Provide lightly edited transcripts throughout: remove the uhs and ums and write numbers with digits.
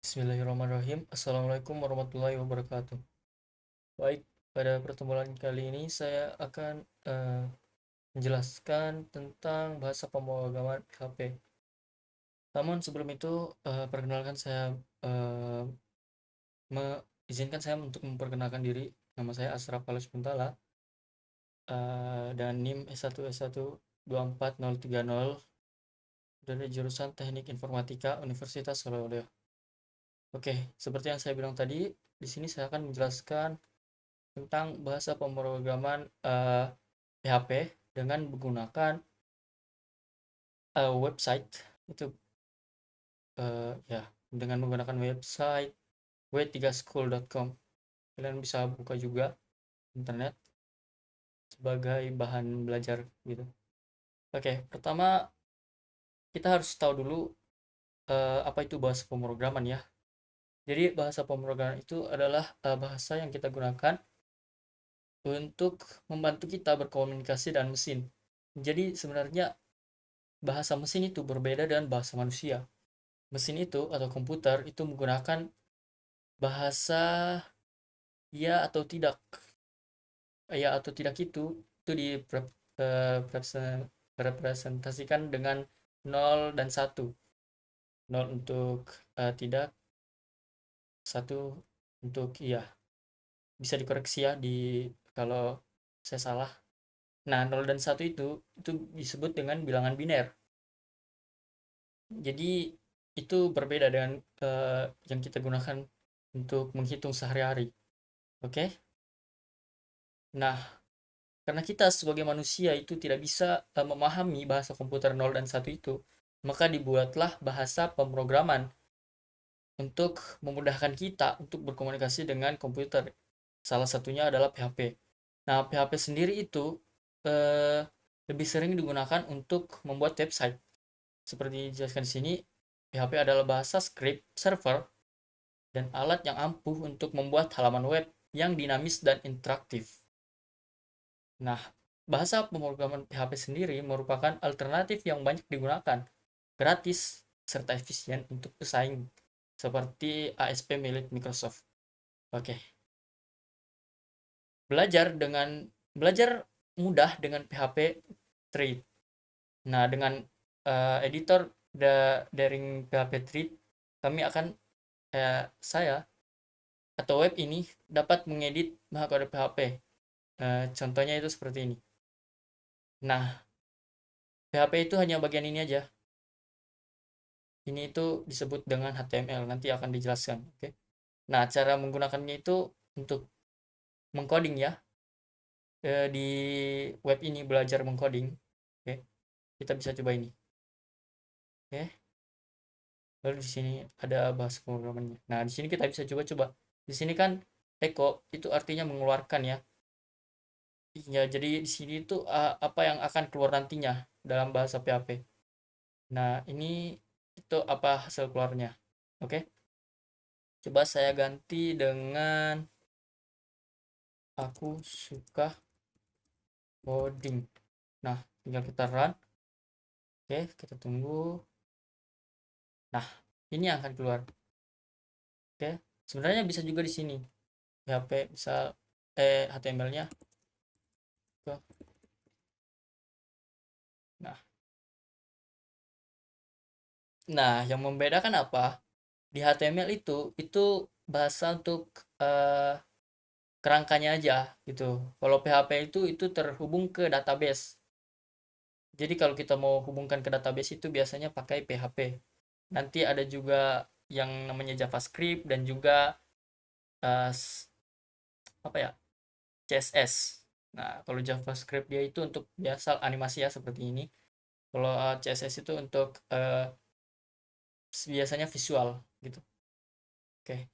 Bismillahirrahmanirrahim. Assalamualaikum warahmatullahi wabarakatuh. Baik, pada pertemuan kali ini saya akan menjelaskan tentang bahasa pemrograman PHP. Namun sebelum itu, perkenalkan saya eh, izinkan saya untuk memperkenalkan diri. Nama saya Asraf Alus Puntala dan NIM S1S1 24030 dari jurusan Teknik Informatika Universitas Solo. Oke, seperti yang saya bilang tadi, di sini saya akan menjelaskan tentang bahasa pemrograman PHP dengan menggunakan website itu ya dengan menggunakan website w3school.com. Kalian bisa buka juga internet sebagai bahan belajar gitu. Oke, pertama kita harus tahu dulu apa itu bahasa pemrograman ya. Jadi bahasa pemrograman itu adalah bahasa yang kita gunakan untuk membantu kita berkomunikasi dengan mesin. Jadi sebenarnya bahasa mesin itu berbeda dengan bahasa manusia. Mesin itu atau komputer itu menggunakan bahasa ya atau tidak. Ya atau tidak itu direpresentasikan dengan nol dan satu. Nol untuk tidak, satu untuk iya. Bisa dikoreksi ya di kalau saya salah. Nah, nol dan satu itu disebut dengan bilangan biner. Jadi itu berbeda dengan yang kita gunakan untuk menghitung sehari-hari. Oke? Nah, karena kita sebagai manusia itu tidak bisa memahami bahasa komputer nol dan satu itu, maka dibuatlah bahasa pemrograman untuk memudahkan kita untuk berkomunikasi dengan komputer. Salah satunya adalah PHP. Nah, PHP sendiri itu eh, lebih sering digunakan untuk membuat website. Seperti dijelaskan di sini, PHP adalah bahasa script server dan alat yang ampuh untuk membuat halaman web yang dinamis dan interaktif. Nah, bahasa pemrograman PHP sendiri merupakan alternatif yang banyak digunakan, gratis, serta efisien untuk pesaing seperti ASP milik Microsoft. Oke, belajar mudah dengan PHP Thread. Nah, dengan editor daring PHP Thread, kami akan saya atau web ini dapat mengedit mahkota PHP. Contohnya itu seperti ini. Nah, PHP itu hanya bagian ini aja. Ini itu disebut dengan HTML, nanti akan dijelaskan. Oke. Nah, cara menggunakannya itu untuk mengcoding ya. Di web ini belajar mengcoding. Oke. Kita bisa coba ini. Oke. Lalu di sini ada bahasa pemrogramannya. Nah, di sini kita bisa coba-coba. Di sini kan echo itu artinya mengeluarkan ya. Ya, jadi di sini itu apa yang akan keluar nantinya dalam bahasa PHP. Nah, ini itu apa hasil keluarnya. Oke. Coba saya ganti dengan aku suka coding. Nah, tinggal kita run. Oke, kita tunggu. Nah, ini yang akan keluar. Oke, sebenarnya bisa juga di sini. PHP bisa HTML-nya. Nah, yang membedakan apa? Di HTML itu bahasa untuk eh, kerangkanya aja gitu. Kalau PHP itu terhubung ke database. Jadi kalau kita mau hubungkan ke database itu biasanya pakai PHP. Nanti ada juga yang namanya JavaScript dan juga eh, apa ya, CSS. Nah, kalau JavaScript dia itu untuk biasa animasi ya seperti ini. Kalau CSS itu untuk biasanya visual gitu. Oke.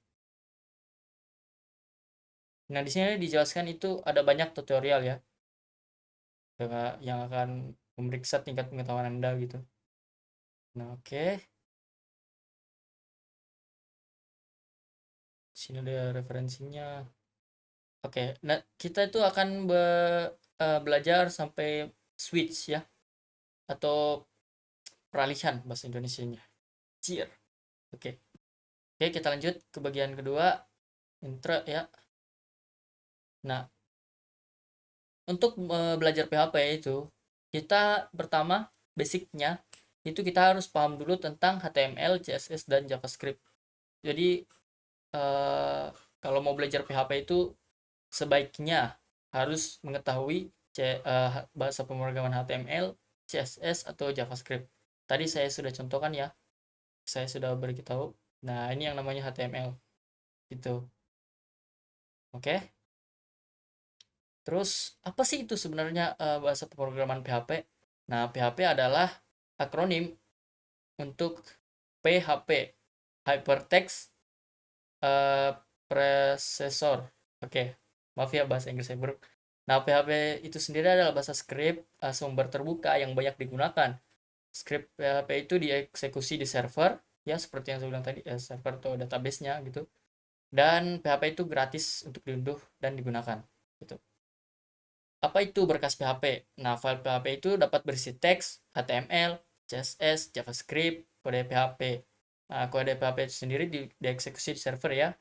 Nah, di sini dijelaskan itu ada banyak tutorial ya yang akan memeriksa tingkat pengetahuan Anda gitu. Nah, oke. Sini ada referensinya. Oke. Nah, kita itu akan belajar sampai switch ya atau peralihan bahasa Indonesianya. Cier. Oke. Oke, kita lanjut ke bagian kedua, intro ya. Nah, untuk belajar PHP itu, kita pertama basicnya itu kita harus paham dulu tentang HTML, CSS, dan JavaScript. Jadi kalau mau belajar PHP itu sebaiknya harus mengetahui bahasa pemrograman HTML, CSS, atau JavaScript. Tadi saya sudah contohkan ya, saya sudah beritahu. Nah, ini yang namanya HTML gitu. Oke. Terus apa sih itu sebenarnya bahasa pemrograman PHP? Nah, PHP adalah akronim untuk PHP, Hypertext Processor. Oke, maaf ya bahasa Inggris saya buruk. Nah, PHP itu sendiri adalah bahasa script sumber terbuka yang banyak digunakan. Script PHP itu dieksekusi di server, ya seperti yang saya bilang tadi, server atau database-nya gitu. Dan PHP itu gratis untuk diunduh dan digunakan. Gitu. Apa itu berkas PHP? Nah, file PHP itu dapat berisi teks, HTML, CSS, JavaScript, kode PHP. Nah, kode PHP itu sendiri dieksekusi di server ya.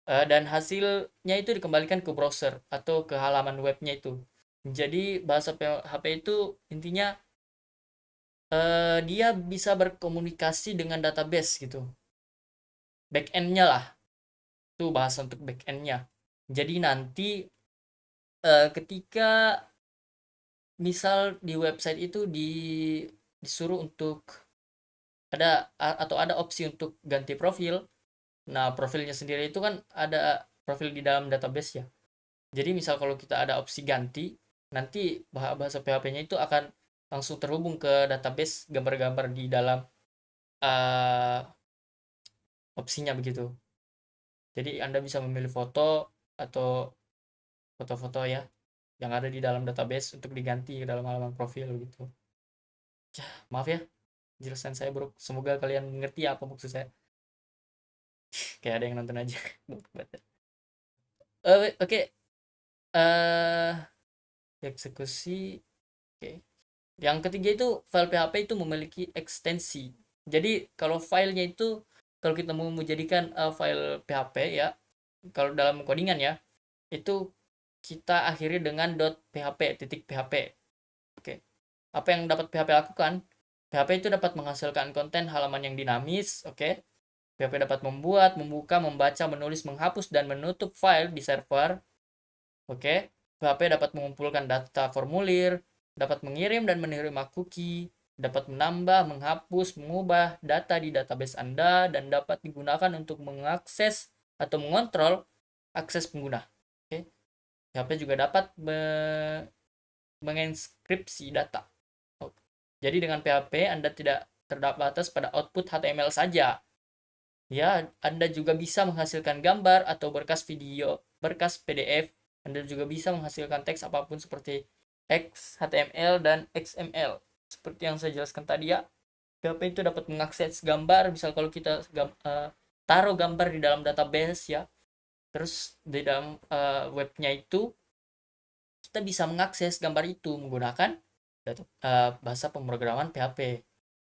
Dan hasilnya itu dikembalikan ke browser atau ke halaman webnya itu. Jadi bahasa PHP itu intinya dia bisa berkomunikasi dengan database gitu. Backend-nya lah, itu bahasa untuk backend-nya. Jadi nanti ketika misal di website itu disuruh untuk atau ada opsi untuk ganti profil. Nah, profilnya sendiri itu kan ada profil di dalam database ya. Jadi misal kalau kita ada opsi ganti, nanti bahasa PHP-nya itu akan langsung terhubung ke database gambar-gambar di dalam uh, opsinya begitu. Jadi Anda bisa memilih foto atau foto-foto ya yang ada di dalam database untuk diganti ke dalam halaman profil gitu. Maaf ya, jelasan saya buruk. Semoga kalian mengerti apa maksud saya. Kayak ada yang nonton aja. Oke, eh eksekusi. Oke. Yang ketiga itu file PHP itu memiliki ekstensi. Jadi kalau filenya itu kalau kita mau menjadikan file PHP ya, kalau dalam codingan ya, itu kita akhiri dengan .php, titik .php. Oke. Apa yang dapat PHP lakukan? PHP itu dapat menghasilkan konten halaman yang dinamis, oke. PHP dapat membuat, membuka, membaca, menulis, menghapus, dan menutup file di server. Oke. PHP dapat mengumpulkan data formulir, dapat mengirim dan menerima cookie, dapat menambah, menghapus, mengubah data di database Anda, dan dapat digunakan untuk mengakses atau mengontrol akses pengguna. Oke. PHP juga dapat menginskripsi data. Jadi dengan PHP Anda tidak terbatas pada output HTML saja. Ya, Anda juga bisa menghasilkan gambar atau berkas video, berkas PDF. Anda juga bisa menghasilkan teks apapun seperti XHTML dan XML. Seperti yang saya jelaskan tadi ya, PHP itu dapat mengakses gambar, misal kalau kita taruh gambar di dalam database ya, terus di dalam webnya itu kita bisa mengakses gambar itu menggunakan bahasa pemrograman PHP.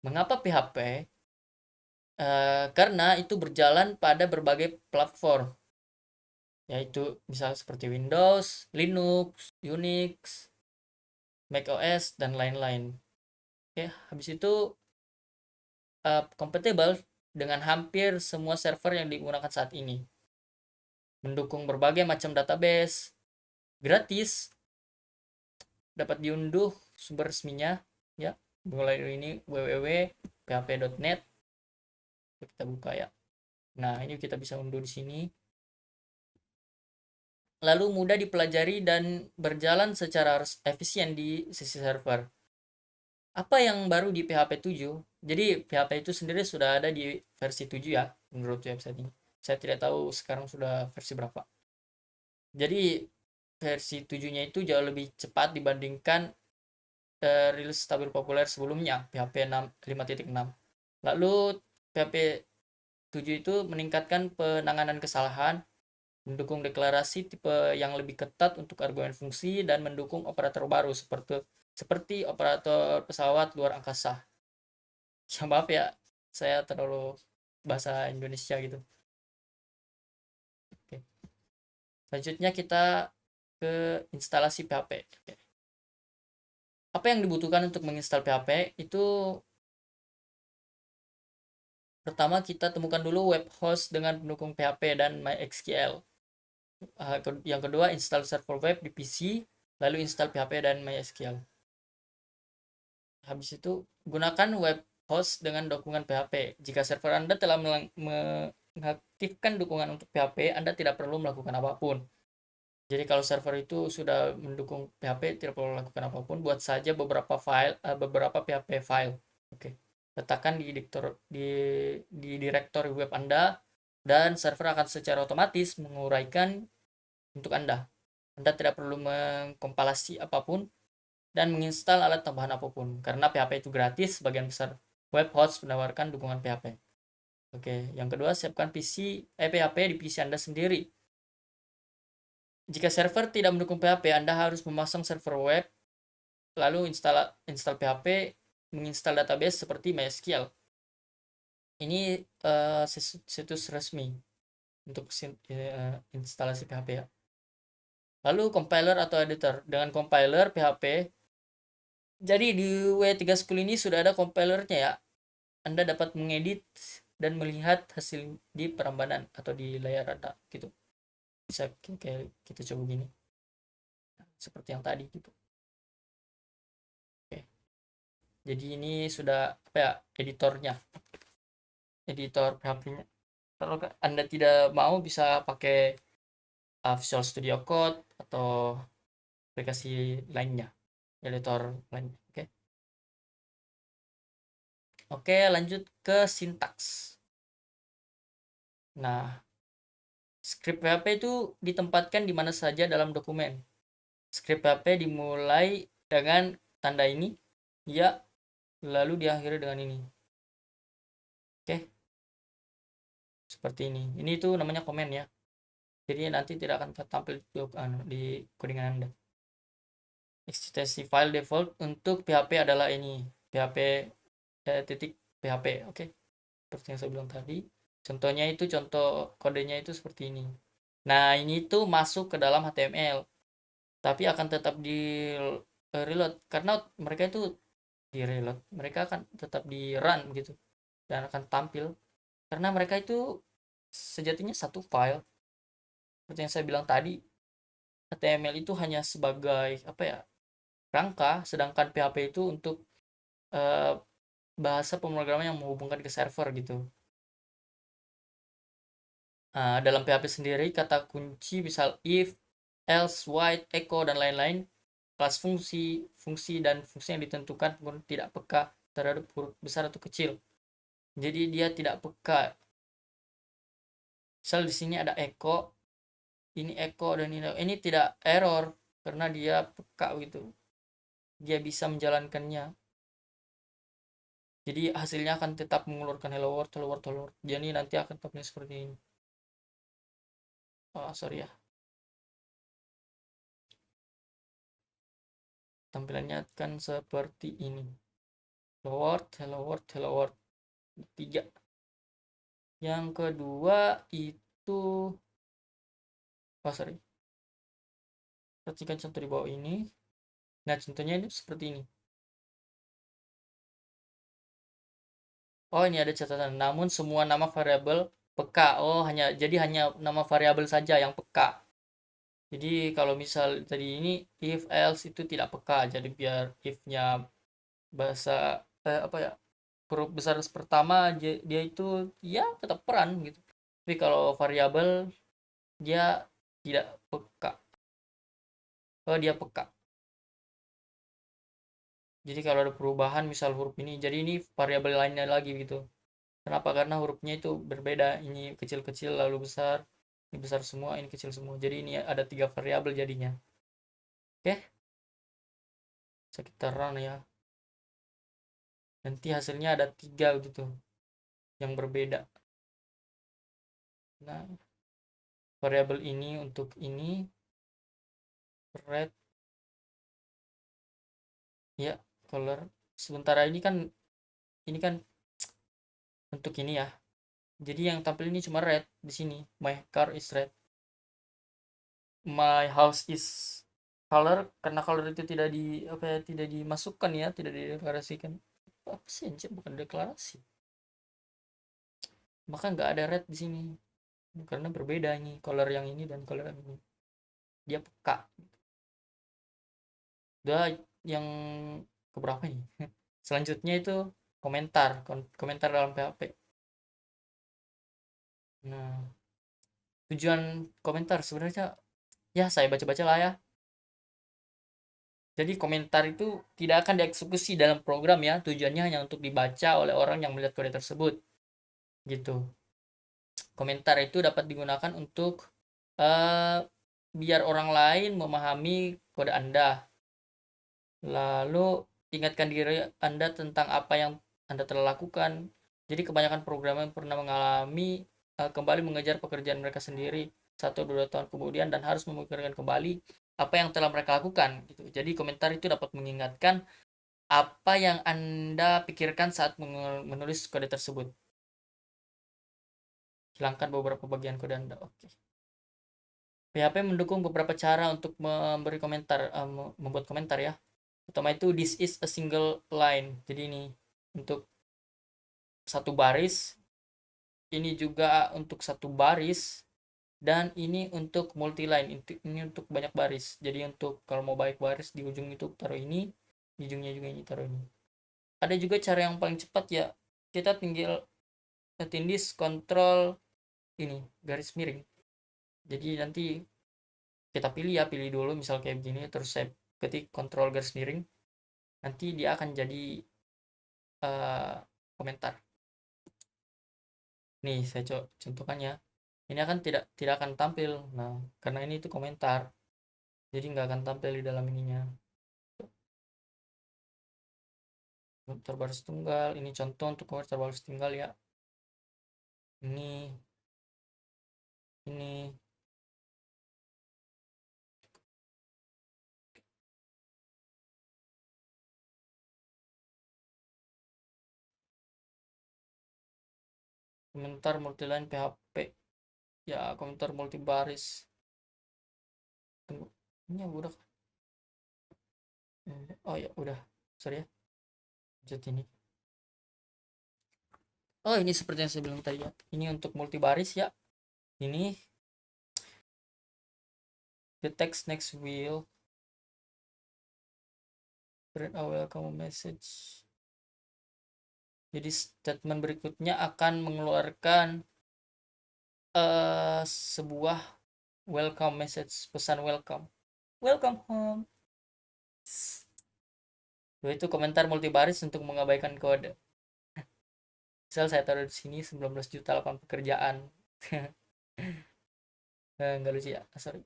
Mengapa PHP? Karena itu berjalan pada berbagai platform, yaitu misal seperti Windows, Linux, Unix, macOS, dan lain-lain. Oke, habis itu compatible dengan hampir semua server yang digunakan saat ini. Mendukung berbagai macam database, gratis, dapat diunduh sumber resminya, ya. Mulai dari ini www.php.net. Kita buka ya. Nah, ini kita bisa unduh di sini. Lalu mudah dipelajari dan berjalan secara efisien di sisi server. Apa yang baru di PHP 7? Jadi PHP itu sendiri sudah ada di versi 7 ya, menurut website ini. Saya tidak tahu sekarang sudah versi berapa. Jadi versi 7-nya itu jauh lebih cepat dibandingkan rilis stabil populer sebelumnya, PHP 5.6. Lalu PHP 7 itu meningkatkan penanganan kesalahan, mendukung deklarasi tipe yang lebih ketat untuk argumen fungsi, dan mendukung operator baru seperti operator pesawat luar angkasa. Ya maaf ya, saya terlalu bahasa Indonesia gitu. Selanjutnya kita ke instalasi PHP. Apa yang dibutuhkan untuk menginstal PHP itu pertama kita temukan dulu web host dengan pendukung PHP dan MySQL. Yang kedua install server web di PC, lalu install PHP dan MySQL. Habis itu gunakan web host dengan dukungan PHP. Jika server Anda telah mengaktifkan dukungan untuk PHP, Anda tidak perlu melakukan apapun. Jadi kalau server itu sudah mendukung PHP, tidak perlu melakukan apapun, buat saja beberapa PHP file. Oke. Letakkan di direktori web Anda dan server akan secara otomatis menguraikan untuk Anda. Anda tidak perlu mengkompilasi apapun dan menginstal alat tambahan apapun karena PHP itu gratis. Sebagian besar web host menawarkan dukungan PHP. Oke, yang kedua siapkan PHP di PC Anda sendiri. Jika server tidak mendukung PHP, Anda harus memasang server web, lalu install PHP, menginstal database seperti MySQL. Ini situs resmi untuk instalasi PHP ya. Lalu compiler atau editor. Dengan compiler PHP, jadi di W3 School ini sudah ada compilernya ya. Anda dapat mengedit dan melihat hasil di perambanan atau di layar Anda gitu. Bisa kayak kita coba gini. Seperti yang tadi gitu. Oke. Jadi ini sudah apa ya, editornya. Editor PHP-nya. Kalau Anda tidak mau bisa pakai Visual Studio Code atau aplikasi lainnya, editor lainnya. Oke, lanjut ke sintaks. Nah, script PHP itu ditempatkan di mana saja dalam dokumen. Script PHP dimulai dengan tanda ini, ya, lalu diakhiri dengan ini. Oke, seperti ini. Ini itu namanya komen ya. Jadi nanti tidak akan tampil di codingan Anda. Ekstensi file default untuk PHP adalah ini, PHP titik PHP. Oke, seperti yang saya bilang tadi. Contohnya itu contoh kodenya itu seperti ini. Nah, ini tuh masuk ke dalam HTML, tapi akan tetap di reload karena mereka itu di reload, mereka akan tetap di run gitu dan akan tampil karena mereka itu sejatinya satu file. Seperti yang saya bilang tadi, HTML itu hanya sebagai apa ya, rangka, sedangkan PHP itu untuk eh, bahasa pemrograman yang menghubungkan ke server gitu. Nah, dalam PHP sendiri kata kunci misal if, else, while, echo dan lain-lain, kelas fungsi, dan fungsi yang ditentukan pun tidak peka terhadap huruf besar atau kecil. Jadi dia tidak peka. Misal di sini ada echo, ini echo dan ini tidak error karena dia peka gitu. Dia bisa menjalankannya. Jadi hasilnya akan tetap mengeluarkan hello world, hello world, hello world. Jadi nanti akan tampilnya seperti ini. Oh, sorry ya. Tampilannya akan seperti ini. Hello world, hello world, hello world. 3. Yang kedua itu, oh sorry, perhatikan contoh di bawah ini. Nah, contohnya ini seperti ini. Oh, ini ada catatan. Namun semua nama variabel peka. Oh, hanya nama variabel saja yang peka. Jadi kalau misal tadi ini if else itu tidak peka. Jadi biar if-nya bahasa apa ya? Huruf besar pertama dia itu ya tetap peran gitu. Tapi kalau variabel dia tidak peka. Oh, dia peka. Jadi kalau ada perubahan misal huruf ini, jadi ini variabel lainnya lagi gitu. Kenapa? Karena hurufnya itu berbeda. Ini kecil-kecil lalu besar, ini besar semua, ini kecil semua. Jadi ini ada 3 variabel jadinya. Oke, kita run ya. Nanti hasilnya ada 3 gitu yang berbeda. Nah, variabel ini untuk ini red ya, color. Sementara ini kan untuk ini ya. Jadi yang tampil ini cuma red di sini. My car is red. my house is color, karena color itu tidak di apa ya, tidak dimasukkan ya, tidak dideklarasikan. Apa sih anjir, bukan deklarasi. Maka nggak ada red di sini karena berbeda nih color yang ini dan color yang ini. Dia peka. Udah, yang keberapa nih? Selanjutnya itu komentar, komentar dalam PHP. Nah, tujuan komentar sebenarnya ya saya baca-baca lah ya. Jadi komentar itu tidak akan dieksekusi dalam program ya, tujuannya hanya untuk dibaca oleh orang yang melihat kode tersebut. Gitu. Komentar itu dapat digunakan untuk biar orang lain memahami kode Anda. Lalu ingatkan diri Anda tentang apa yang Anda telah lakukan. Jadi kebanyakan programmer pernah mengalami kembali mengejar pekerjaan mereka sendiri 1-2 tahun kemudian dan harus memikirkan kembali apa yang telah mereka lakukan gitu. Jadi komentar itu dapat mengingatkan apa yang Anda pikirkan saat menulis kode tersebut. Hilangkan beberapa bagian kode Anda. Oke. PHP mendukung beberapa cara untuk memberi komentar, membuat komentar ya. Pertama itu this is a single line. Jadi ini untuk satu baris, ini juga untuk satu baris, dan ini untuk multi line. Ini untuk banyak baris. Jadi untuk kalau mau banyak baris di ujung itu taruh ini, di ujungnya juga ini taruh ini. Ada juga cara yang paling cepat ya. Kita tinggal tindis kontrol ini garis miring. Jadi nanti kita pilih ya, pilih dulu misal kayak begini, terus saya ketik kontrol garis miring, nanti dia akan jadi komentar. Nih saya contohkannya, ini akan tidak akan tampil. Nah karena ini itu komentar, jadi nggak akan tampil di dalam ininya. Komentar baris tunggal, ini contoh untuk komentar baris tunggal ya. Ini komentar multiline PHP ya, komentar multi baris. Tunggu, ini udah. Oh ya udah, sorry ya, lanjut ini. Oh ini seperti yang saya bilang tadi ya, ini untuk multi baris ya. Ini the text next will print a welcome message. Jadi statement berikutnya akan mengeluarkan sebuah welcome message, pesan welcome, welcome home. Itu komentar multibaris untuk mengabaikan kode. Misal saya taruh di sini 19 juta lapangan pekerjaan. Nggak lucu ya, sorry.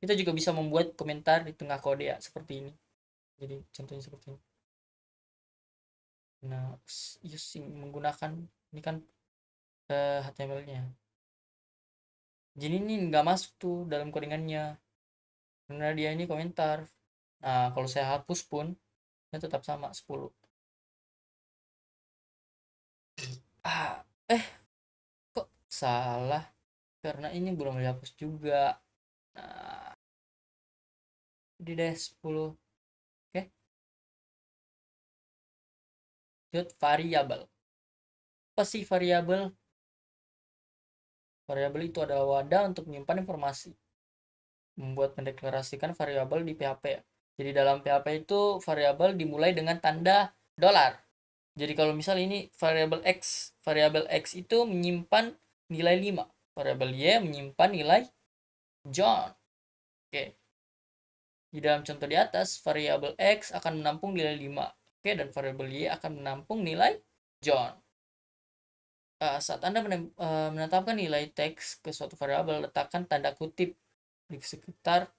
Kita juga bisa membuat komentar di tengah kode ya, seperti ini. Jadi contohnya seperti ini. Nah, using menggunakan ini kan HTML-nya. Jadi ini nggak masuk tuh dalam codingannya karena dia ini komentar. Nah, kalau saya hapus pun ini tetap sama 10. Ah, kok salah? Karena ini belum dihapus juga. Nah, di deh 10. Oke. Dot variabel. Apa sih variabel? Variabel itu adalah wadah untuk menyimpan informasi. Membuat mendeklarasikan variabel di PHP. Jadi dalam PHP itu variabel dimulai dengan tanda dolar. Jadi kalau misal ini variabel X itu menyimpan nilai 5, variabel Y menyimpan nilai John. Oke. Di dalam contoh di atas, variabel X akan menampung nilai 5. Oke, dan variabel Y akan menampung nilai John. Saat Anda menetapkan nilai teks ke suatu variabel, letakkan tanda kutip di sekitar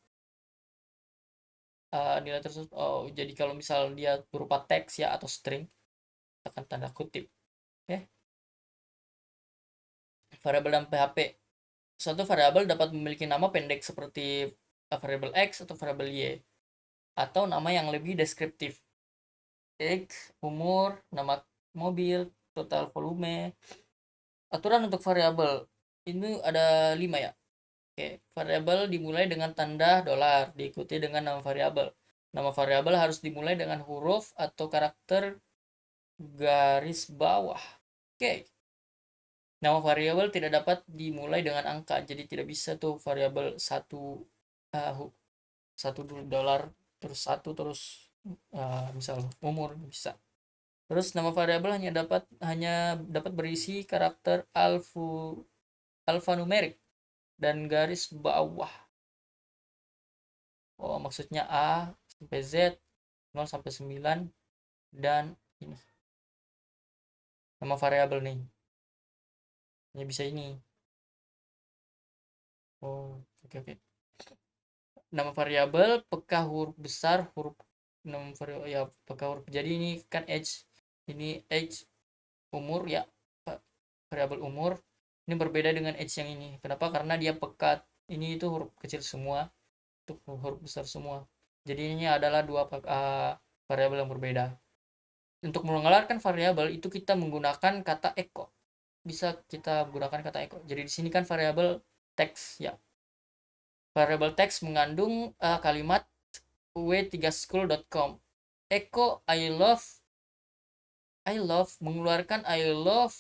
nilai tersebut. Oh, jadi kalau misal dia berupa teks ya atau string, letakkan tanda kutip. Oke. Variabel dalam PHP. Suatu variabel dapat memiliki nama pendek seperti variabel X atau variabel Y, atau nama yang lebih deskriptif. X, umur, nama mobil, total volume. Aturan untuk variabel. ini ada 5 ya. Oke, variabel dimulai dengan tanda dolar, diikuti dengan nama variabel. Nama variabel harus dimulai dengan huruf atau karakter garis bawah. Oke. Nama variabel tidak dapat dimulai dengan angka, jadi tidak bisa tuh variabel satu dolar terus satu terus misal umur bisa. Terus nama variabel hanya dapat berisi karakter alfanumerik dan garis bawah. Oh, maksudnya A sampai Z, 0 sampai 9 dan ini nama variabel nih. Hanya bisa ini. Oh, oke oke. Nama variabel peka huruf besar huruf nama variabel ya peka huruf. Jadi ini kan age umur ya, variabel umur. Ini berbeda dengan age yang ini. Kenapa? Karena dia pekat. Ini itu huruf kecil semua, itu huruf besar semua. Jadi ini adalah dua variabel yang berbeda. Untuk mengeluarkan variabel itu kita menggunakan kata echo. Bisa kita gunakan kata echo. Jadi di sini kan variabel teks ya. Variabel teks mengandung kalimat w3school.com. Echo I love mengeluarkan I love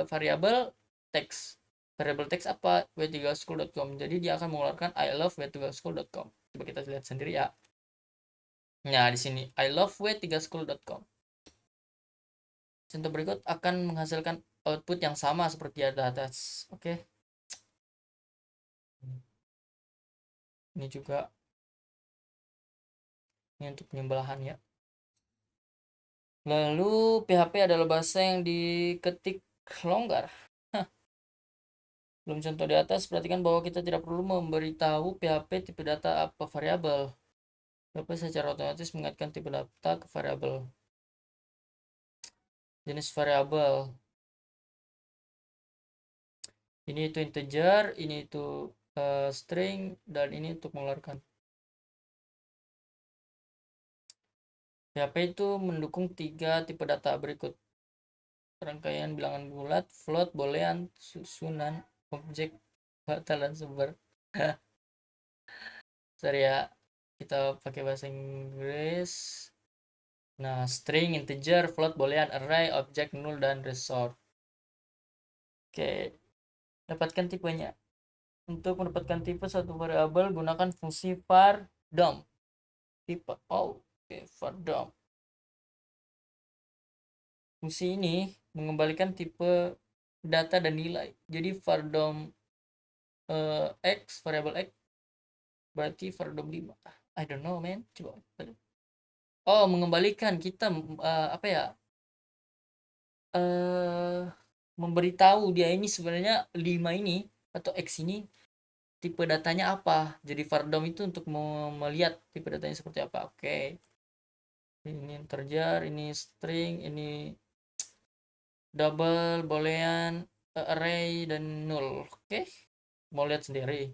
variabel teks. Variabel teks apa? w3school.com. Jadi dia akan mengeluarkan I love w3school.com. Coba kita lihat sendiri ya. Nah, di sini I love w3school.com. Contoh berikut akan menghasilkan output yang sama seperti ada atas. Oke. Ini juga ini untuk penyembelahan ya. Lalu PHP adalah bahasa yang diketik longgar. Belum contoh di atas, perhatikan bahwa kita tidak perlu memberitahu PHP tipe data apa variabel. PHP secara otomatis mengaitkan tipe data ke variabel. Jenis variabel. Ini itu integer, ini itu string, dan ini untuk mengeluarkan. PHP itu mendukung 3 tipe data berikut. Rangkaian bilangan bulat, float, boolean, susunan, objek, batalan sumber. Sorry ya, kita pakai bahasa Inggris. Nah, string, integer, float, boolean, array, objek, null, dan resort. Oke, dapatkan tipenya. Untuk mendapatkan tipe satu variabel, gunakan fungsi var dom. Tipe, oke, var dom. Fungsi ini mengembalikan tipe data dan nilai. Jadi var dom x, variabel x, berarti var dom 5. I don't know, man. Coba. Oh, mengembalikan kita apa ya? eh Memberitahu dia ini sebenarnya 5 ini atau X ini tipe datanya apa. Jadi Vardom itu untuk melihat tipe datanya seperti apa. Oke. Ini integer, ini string, ini double, boolean, array dan null. Oke. Mau lihat sendiri.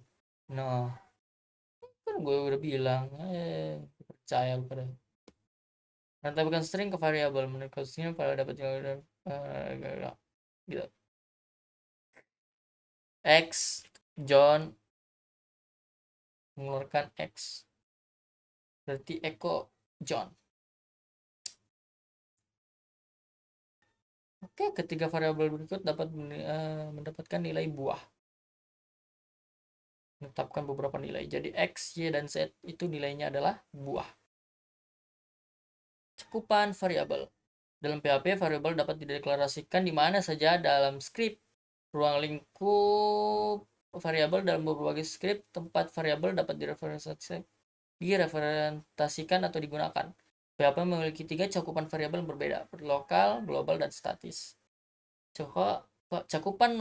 Nah, kan gue udah bilang, percaya pada. Nanti bukan string ke variabel menurut string pada dapat gitu. X John mengeluarkan X, berarti Eko John. Oke, ketiga variabel berikut dapat mendapatkan nilai buah. Menetapkan beberapa nilai. Jadi X, Y, dan Z itu nilainya adalah buah. Cakupan variabel. Dalam PHP, variabel dapat dideklarasikan di mana saja dalam skrip. Ruang lingkup variabel dalam berbagai skrip tempat variabel dapat direferentasikan atau digunakan. PHP memiliki 3 cakupan variabel berbeda, lokal, global, dan statis. Cakupan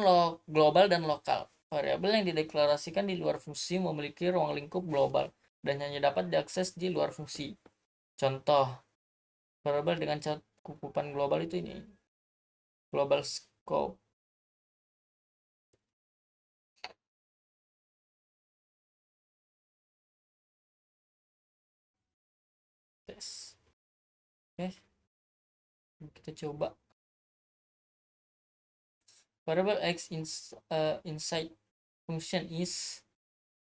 global dan lokal. Variabel yang dideklarasikan di luar fungsi memiliki ruang lingkup global dan hanya dapat diakses di luar fungsi. Contoh, variabel dengan cakupan global itu ini. Global scope. Tes. Oke, kita coba variable x inside function is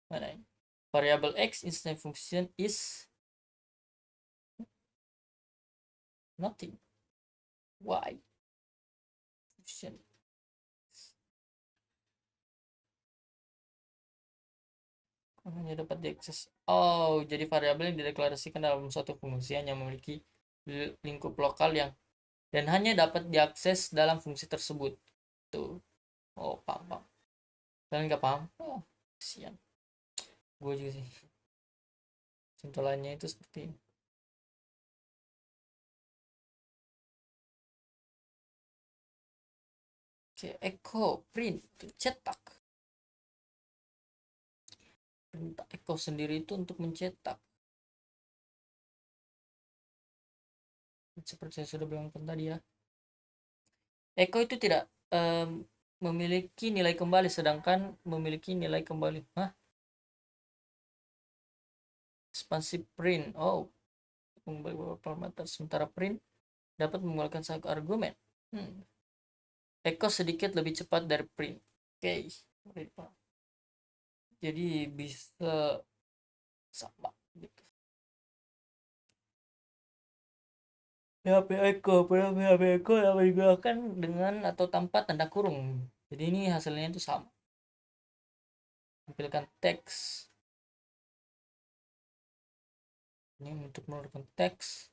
mana ini? Variable x inside function is nothing. Why? Function. Hanya dapat diakses. Oh, jadi variabel yang dideklarasikan dalam suatu fungsi hanya memiliki lingkup lokal yang dan hanya dapat diakses dalam fungsi tersebut. Tuh. Oh, paham. Kalian nggak paham? Oh, sian. Gue juga sih. Contohnya itu seperti ini. Oke, echo print cetak. Perintah echo sendiri itu untuk mencetak. Seperti saya sudah bilang tadi ya. Echo itu tidak memiliki nilai kembali, sedangkan memiliki nilai kembali. Hah? Expansive print. Oh, mengubah beberapa parameter. Sementara print dapat menggunakan satu argumen. Echo sedikit lebih cepat dari print. Oke. Jadi bisa sama gitu. PHP Echo dapat digunakan dengan atau tanpa tanda kurung. Jadi ini hasilnya itu sama. Tampilkan teks. Ini untuk mengeluarkan teks.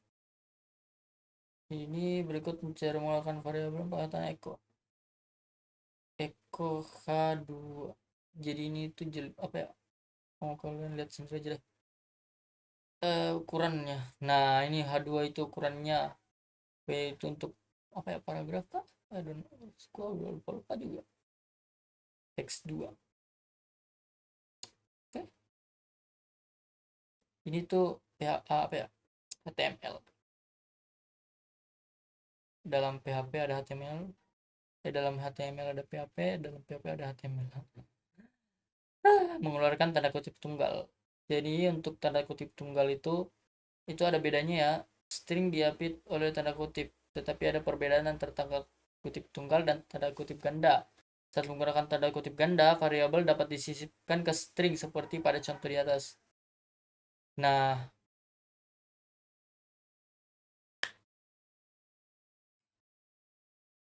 Ini berikut mencari menggunakan variabel pengertian echo. Echo H2. Jadi ini tuh apa ya? Mau kalian lihat sendiri aja deh. Ukurannya. Nah, ini H2 itu ukurannya. P itu untuk apa ya, paragraf kah? I don't know. Gua lupa juga. Teks 2. Oke. Ini tuh apa ya? HTML. Dalam PHP ada HTML. Dalam HTML ada PHP, dalam PHP ada HTML. Mengeluarkan tanda kutip tunggal. Jadi untuk tanda kutip tunggal itu ada bedanya ya. String diapit oleh tanda kutip, tetapi ada perbedaan antara tanda kutip tunggal dan tanda kutip ganda. Saat menggunakan tanda kutip ganda, variabel dapat disisipkan ke string seperti pada contoh di atas. Nah,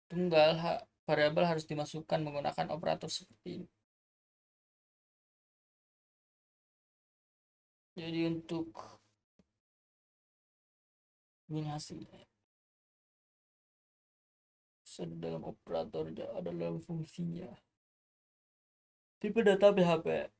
tunggal variabel harus dimasukkan menggunakan operator seperti ini. Jadi untuk ini hasilnya. Ada dalam operatornya, ada dalam fungsinya. Tipe data PHP.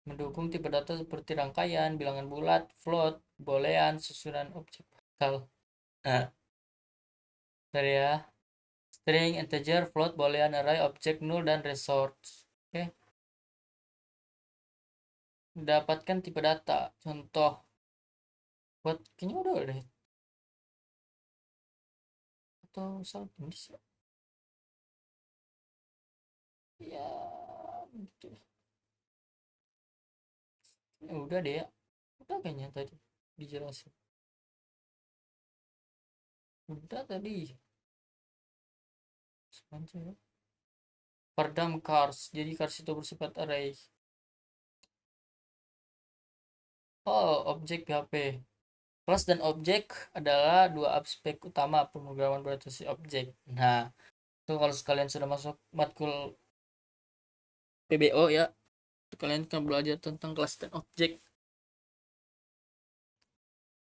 Mendukung tipe data seperti rangkaian, bilangan bulat, float, boolean, susunan objek bakal. Nah, dari ya. String, integer, float, boolean, array, objek, null, dan resource. Oke. Dapatkan tipe data. Contoh. Buat kayaknya udah deh. Atau salah tulis ya. Ya, gitu. Ya udah deh ya. Udah kayaknya tadi dijelasin. Udah tadi. Sepanjang ya. Perdam cars. Jadi cars itu bersifat array. Oh, objek PHP. Kelas dan objek adalah dua aspek utama pemrograman berorientasi objek. Nah, itu kalau sekalian sudah masuk matkul PBO ya, itu kalian kan belajar tentang kelas dan objek.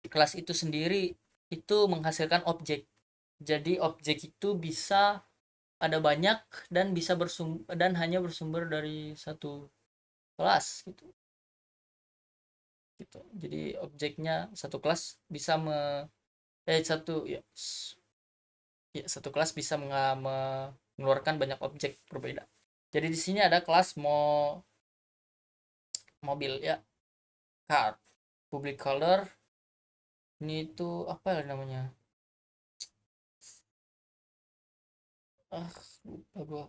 Kelas itu sendiri itu menghasilkan objek. Jadi objek itu bisa ada banyak dan bisa bersumber dan hanya bersumber dari satu kelas gitu. Gitu. Jadi objeknya satu kelas bisa satu ya, ya satu kelas bisa mengeluarkan banyak objek berbeda. Jadi di sini ada kelas mobil ya, car, public color, ini itu apa ya namanya, lupa gua,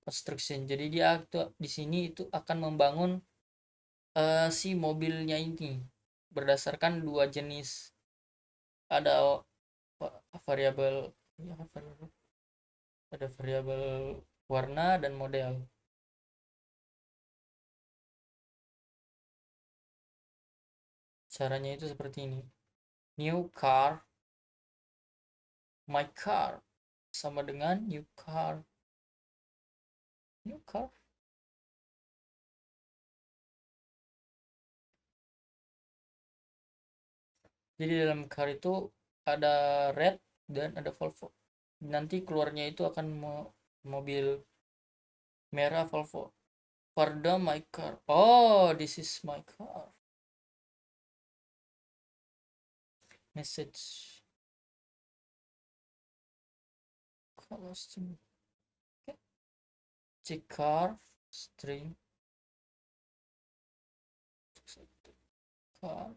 construction. Jadi dia tuh di sini itu akan membangun si mobilnya ini. berdasarkan dua jenis, ada variabel, ya, ada variabel warna dan model. Caranya itu seperti ini. New car, my car sama dengan new car. New car. Jadi dalam car itu ada red dan ada Volvo. Nanti keluarnya itu akan mobil merah Volvo. Farda my car. Oh, this is my car. Message. Costume. Okay. Check car. String. Car.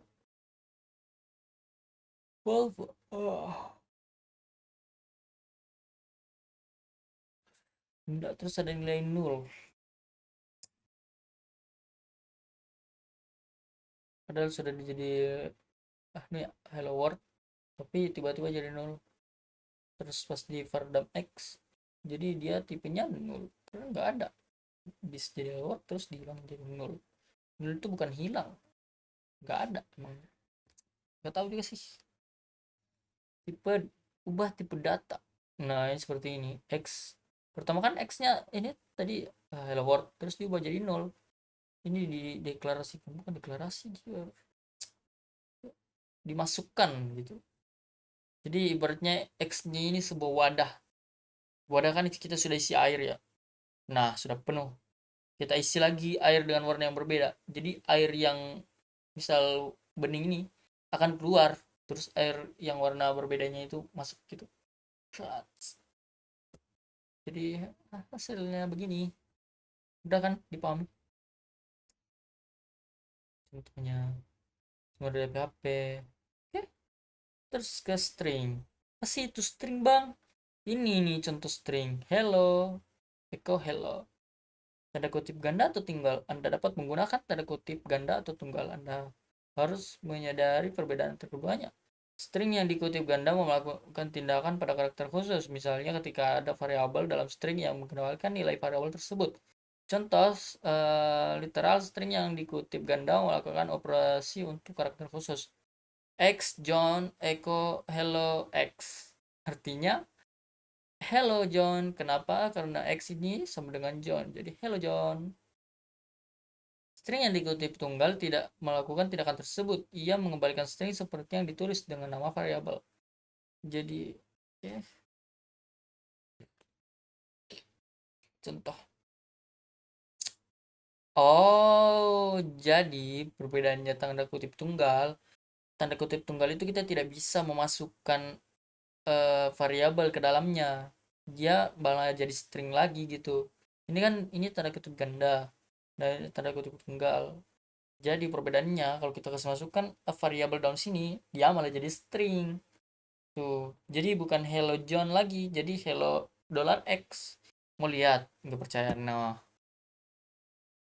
Volvo. Oh. Enggak, terus ada nilai 0. Padahal sudah jadi nih hello world, tapi tiba-tiba jadi 0. Terus pas di Vardam X, jadi dia tipenya 0 karena nggak ada. Bis jadi hello world terus dihilang jadi 0. 0 itu bukan hilang, nggak ada emang. Nggak tahu juga sih. Tipe ubah tipe data. Nah, ini seperti ini. X pertama kan X-nya ini tadi hello world, terus diubah jadi 0. Ini dideklarasikan, bukan deklarasi, dia dimasukkan gitu. Jadi ibaratnya X-nya ini sebuah wadah. Wadah kan kita sudah isi air ya. Nah, sudah penuh. Kita isi lagi air dengan warna yang berbeda. Jadi air yang misal bening ini akan keluar, terus air yang warna berbedanya itu masuk gitu. Jadi hasilnya begini. Udah kan dipahami contohnya. Cuma dari PHP. Oke, terus ke string. Apa sih itu string, Bang? Ini nih contoh string. Hello, echo hello. Tanda kutip ganda atau tunggal. Anda dapat menggunakan tanda kutip ganda atau tunggal. Anda harus menyadari perbedaan antara keduanya. String yang dikutip ganda melakukan tindakan pada karakter khusus. Misalnya ketika ada variabel dalam string yang mengenalkan nilai variabel tersebut. Contoh, literal string yang dikutip ganda melakukan operasi untuk karakter khusus. X John Echo Hello X. Artinya Hello John. Kenapa? Karena X ini sama dengan John. Jadi Hello John. String yang dikutip tunggal tidak melakukan tindakan tersebut. Ia mengembalikan string seperti yang ditulis dengan nama variabel. Jadi, ya, contoh. Oh, jadi perbedaannya tanda kutip tunggal itu kita tidak bisa memasukkan variabel ke dalamnya. Dia malah jadi string lagi gitu. Ini kan ini tanda kutip ganda dan tanda kutip tunggal. Jadi perbedaannya kalau kita kasih masukkan variabel dalam sini, dia malah jadi string. Tuh. Jadi bukan hello John lagi, jadi hello dollar $X. Mau lihat? Nggak percaya? Nah,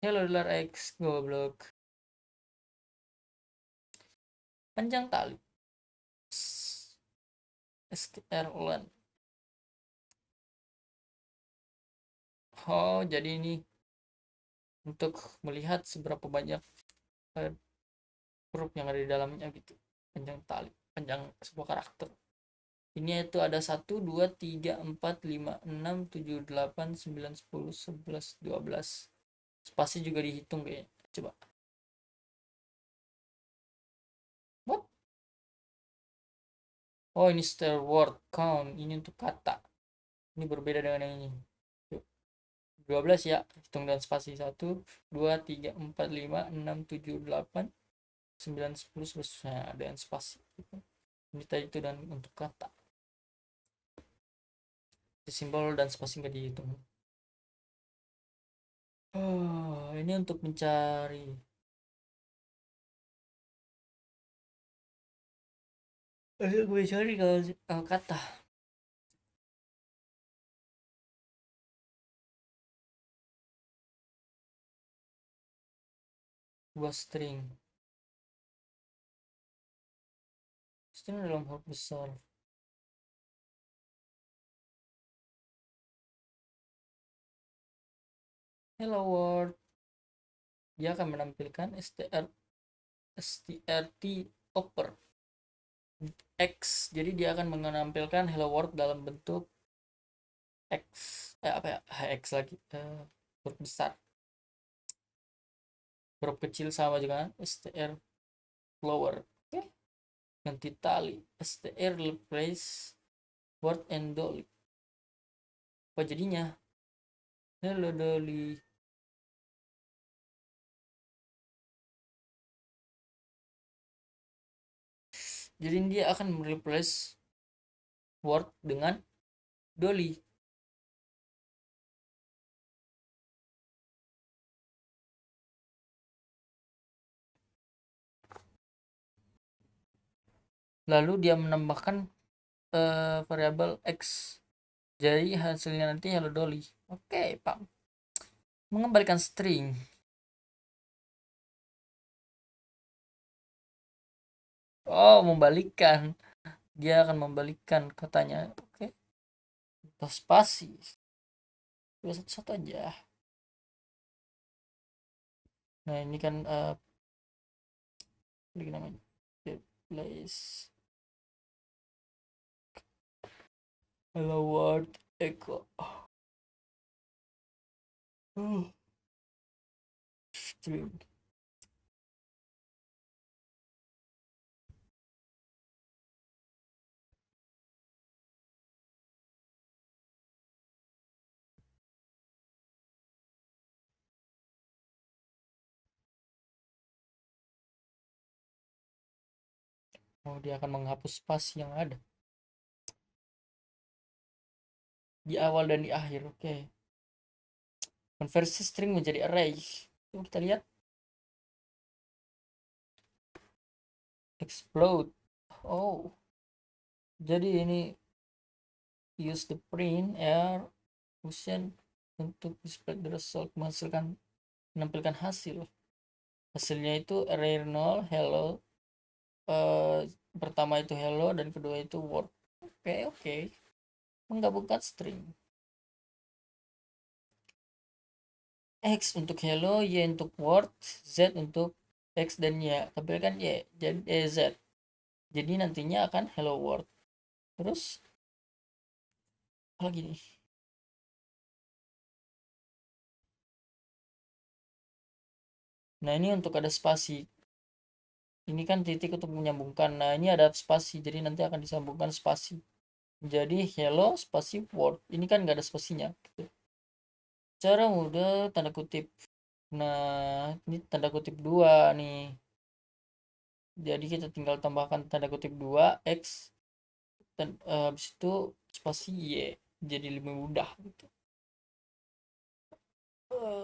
hello dollar $X, goblok. Panjang tali. STR ulan. Oh, jadi ini untuk melihat seberapa banyak eh, huruf yang ada di dalamnya gitu. Panjang tali, panjang sebuah karakter. Ini itu ada 1, 2, 3, 4, 5, 6, 7, 8, 9, 10, 11, 12. Spasi juga dihitung kayaknya. Coba. What? Oh, ini star word count. Ini untuk kata. Ini berbeda dengan yang ini. Yuk, 12 ya. Hitung dan spasi. 1, 2, 3, 4, 5, 6, 7, 8, 9, 10, 11. Nah, ada yang spasi. Ini tadi itu dan untuk kata. Simbol dan spasi nggak dihitung. Oh, ini untuk mencari. Gue cari kalau kata. Buat string. String dalam huruf besar. Hello world. Dia akan menampilkan strt upper X. Jadi dia akan menampilkan hello world dalam bentuk X, apa ya, X lagi, huruf besar. Huruf kecil sama juga kan, str lower. Oke, ganti tali, str replace word and dolly. Apa jadinya? Hello dolly. Jadi dia akan mereplace word dengan dolly. Lalu dia menambahkan variabel x. Jadi hasilnya nanti hello dolly. Oke, Pak. Mengembalikan string. Oh, membalikkan. Dia akan membalikkan katanya. Oke. Atau spasi. Dua satu-satu aja. Nah, ini kan namanya replace hello world echo string. Oh, dia akan menghapus spasi yang ada di awal dan di akhir. Oke. Konversi string menjadi array. Coba kita lihat. Explode. Oh, jadi ini use the print air function untuk display the result, menampilkan hasil. Hasilnya itu array 0 hello, pertama itu hello dan kedua itu word. Oke. Menggabungkan string. X untuk hello, Y untuk word, Z untuk X dan Y. Tapi kan Y jadi Z. Jadi nantinya akan hello world. Terus apa lagi nih? Nah, ini untuk ada spasi. Ini kan titik untuk menyambungkan. Nah, ini ada spasi. Jadi nanti akan disambungkan spasi. Jadi hello spasi world. Ini kan nggak ada spasinya. Cara mudah tanda kutip. Nah, ini tanda kutip 2 nih. Jadi kita tinggal tambahkan tanda kutip 2 X dan habis itu spasi Y. Jadi lebih mudah gitu.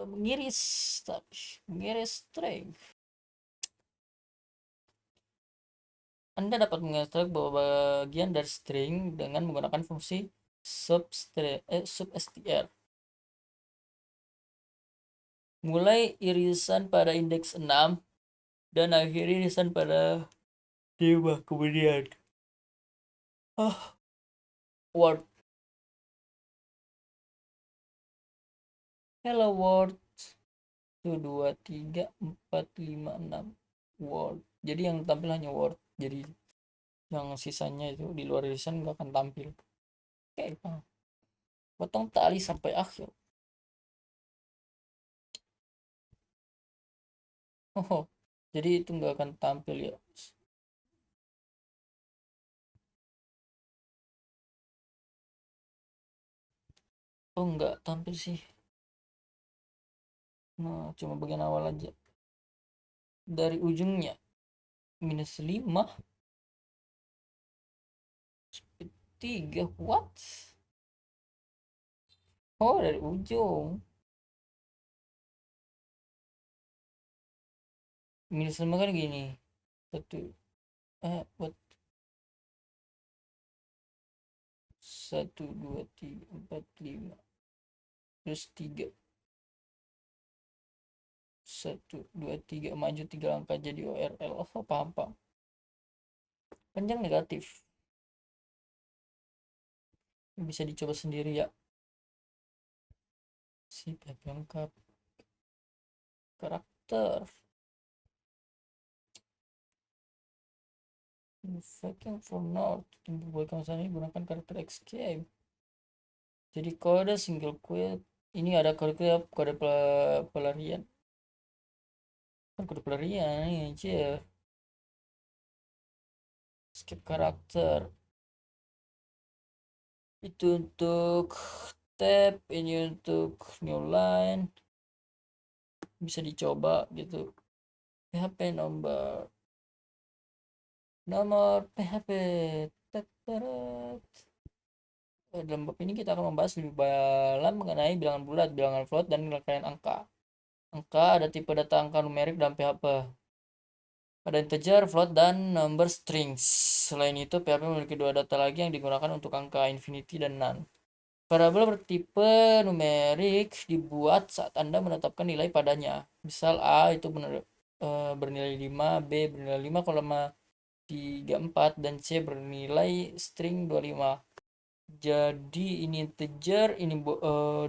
Mengiris tapi mengiris string. Anda dapat mengekstrak beberapa bagian dari string dengan menggunakan fungsi substr. Mulai irisan pada indeks 6 dan akhir irisan pada 5 kemudian. Word. Hello world. 1, 2, 3, 4, 5, 6. Word. Jadi yang tampil hanya word. Jadi yang sisanya itu di luar irisan nggak akan tampil. Oke, potong tali sampai akhir. Oh, jadi itu nggak akan tampil ya. Oh, nggak tampil sih. Nah, cuma bagian awal aja. Dari ujungnya -5 3 what? Oh, dari ujung. -5 kan gini. Satu, buat 1, 2, 3, 4, 5. Terus 3. 1, 2, 3 maju 3 langkah jadi ORL. Oh, paham. panjang negatif. Bisa dicoba sendiri ya. Si PHP lengkap karakter. Vacuum from North. Untuk membuat ini gunakan karakter escape. Jadi kode single quit. Ini ada kode pelarian. Kan kode pelarian ini aja. Skip karakter. Itu untuk tab, ini untuk new line. Bisa dicoba gitu. PHP nomor PHP. Dalam bab ini kita akan membahas lebih dalam mengenai bilangan bulat, bilangan float, dan rangkaian angka. Angka ada tipe data angka numerik dalam PHP. Ada integer, float, dan number strings. Selain itu, PHP memiliki dua data lagi yang digunakan untuk angka infinity dan none. Variabel bertipe numerik dibuat saat Anda menetapkan nilai padanya. Misal A itu bernilai 5, B bernilai 5,34, dan C bernilai string 25. Jadi ini integer, ini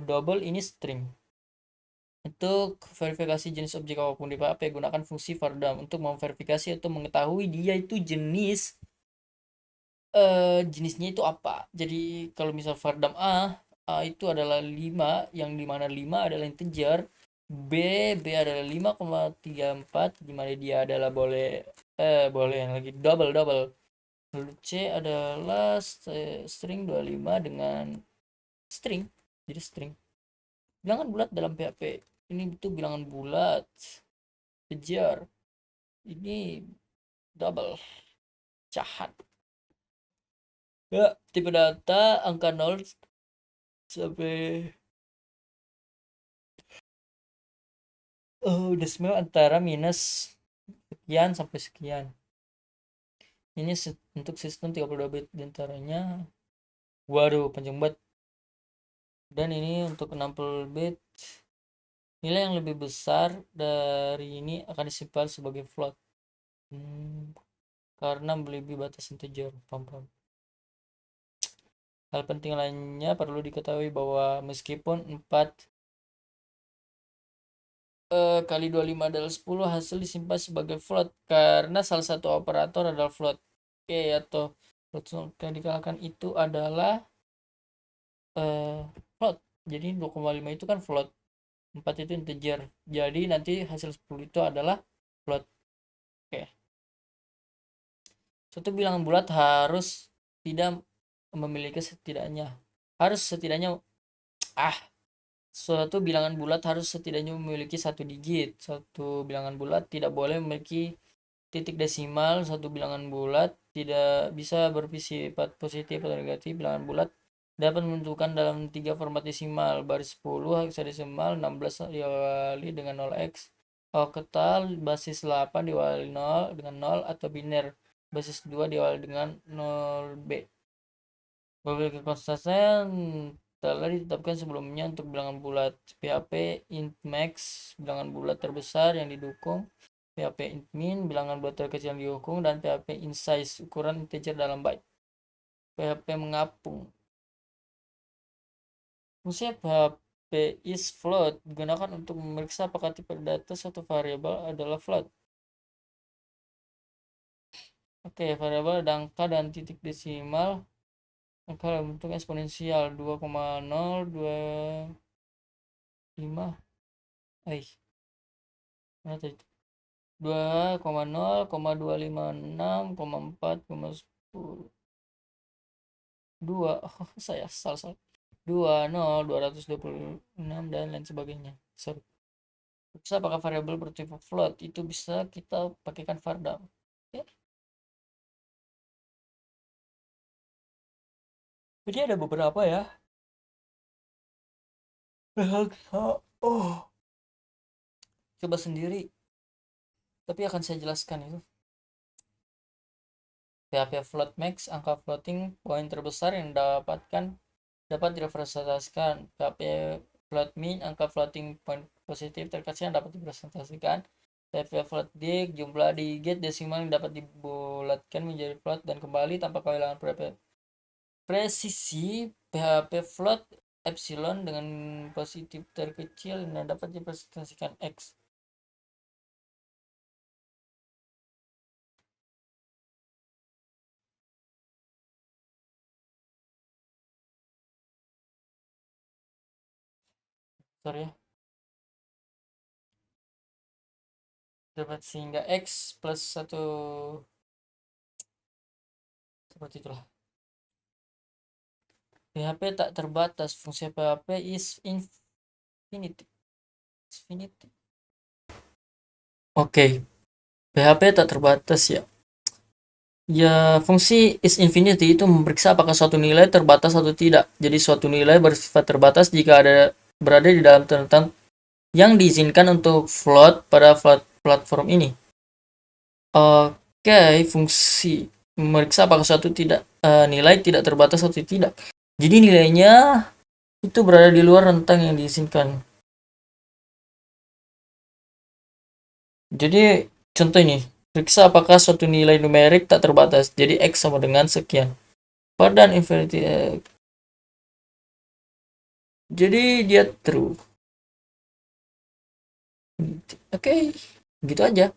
double, ini string. Untuk verifikasi jenis objek apapun di PHP, gunakan fungsi vardam untuk memverifikasi atau mengetahui dia itu jenisnya itu apa. Jadi kalau misal vardam A itu adalah 5, yang dimana 5 adalah integer, B adalah 5,34, dimana dia adalah boleh yang lagi double. Lalu C adalah string 25 dengan string. Jadi string. Bilangan bulat dalam PHP. Ini itu bilangan bulat. Kejar. Ini double. Jahat. Ya, tipe data angka 0 sampai desimal antara minus sekian sampai sekian. Ini untuk sistem 32 bit diantaranya. Waduh, panjang banget. Dan ini untuk 60 bit. Nilai yang lebih besar dari ini akan disimpan sebagai float. Karena melebihi batas integer. Paham. Hal penting lainnya perlu diketahui bahwa meskipun 4 kali 25 adalah 10, hasil disimpan sebagai float karena salah satu operator adalah float. Oke, atau float yang dikalahkan itu adalah float. Jadi 2,5 itu kan float, 4 itu integer. Jadi nanti hasil 10 itu adalah float. Oke. Suatu bilangan bulat harus tidak memiliki suatu bilangan bulat harus setidaknya memiliki satu digit. Satu bilangan bulat tidak boleh memiliki titik desimal. Satu bilangan bulat tidak bisa bersifat positif atau negatif. Bilangan bulat dapat menentukan dalam 3 format desimal: baris 10, heksadesimal, 16 diwali dengan 0x, oktal, basis 8 diwali 0 dengan 0, atau biner basis 2 diwali dengan 0b. Beberapa konstan telah ditetapkan sebelumnya untuk bilangan bulat. PHP int max, bilangan bulat terbesar yang didukung; PHP int min, bilangan bulat terkecil yang didukung; dan PHP int size, ukuran integer dalam byte. PHP mengapung. Fungsi PHP is float digunakan untuk memeriksa apakah tipe data suatu variabel adalah float. Oke, variabel ada angka dan titik desimal. Angka bentuk eksponensial 2,025. Mana tadi? 2,0,256,4,10. 2. Oh, saya salah. 2,0,226 dan lain sebagainya. Sorry. Bisa apakah variabel bertipe float itu bisa kita pakaikan vardam. Oke. Jadi ada beberapa ya. Coba sendiri. Tapi akan saya jelaskan itu. PHP float max, angka floating poin terbesar yang dapat direpresentasikan. PHP float min, angka floating point positif terkecil yang dapat direpresentasikan. TF flat dig, jumlah digit desimal yang dapat dibulatkan menjadi flat dan kembali tanpa kehilangan presisi. PHP float epsilon dengan positif terkecil yang dapat dipresentasikan X. Sorry ya. Dapat sehingga X plus 1 seperti itulah. PHP tak terbatas. Fungsi PHP is infinity. Oke, PHP tak terbatas ya. Ya, fungsi is infinity itu memeriksa apakah suatu nilai terbatas atau tidak. Jadi suatu nilai bersifat terbatas jika berada di dalam tentang yang diizinkan untuk float pada platform ini. Oke, fungsi memeriksa apakah suatu nilai tidak terbatas atau tidak. Jadi nilainya itu berada di luar rentang yang diizinkan. Jadi contoh ini, periksa apakah suatu nilai numerik tak terbatas. Jadi X sama dengan sekian. Pada infinity X. Jadi dia true. Oke, gitu aja.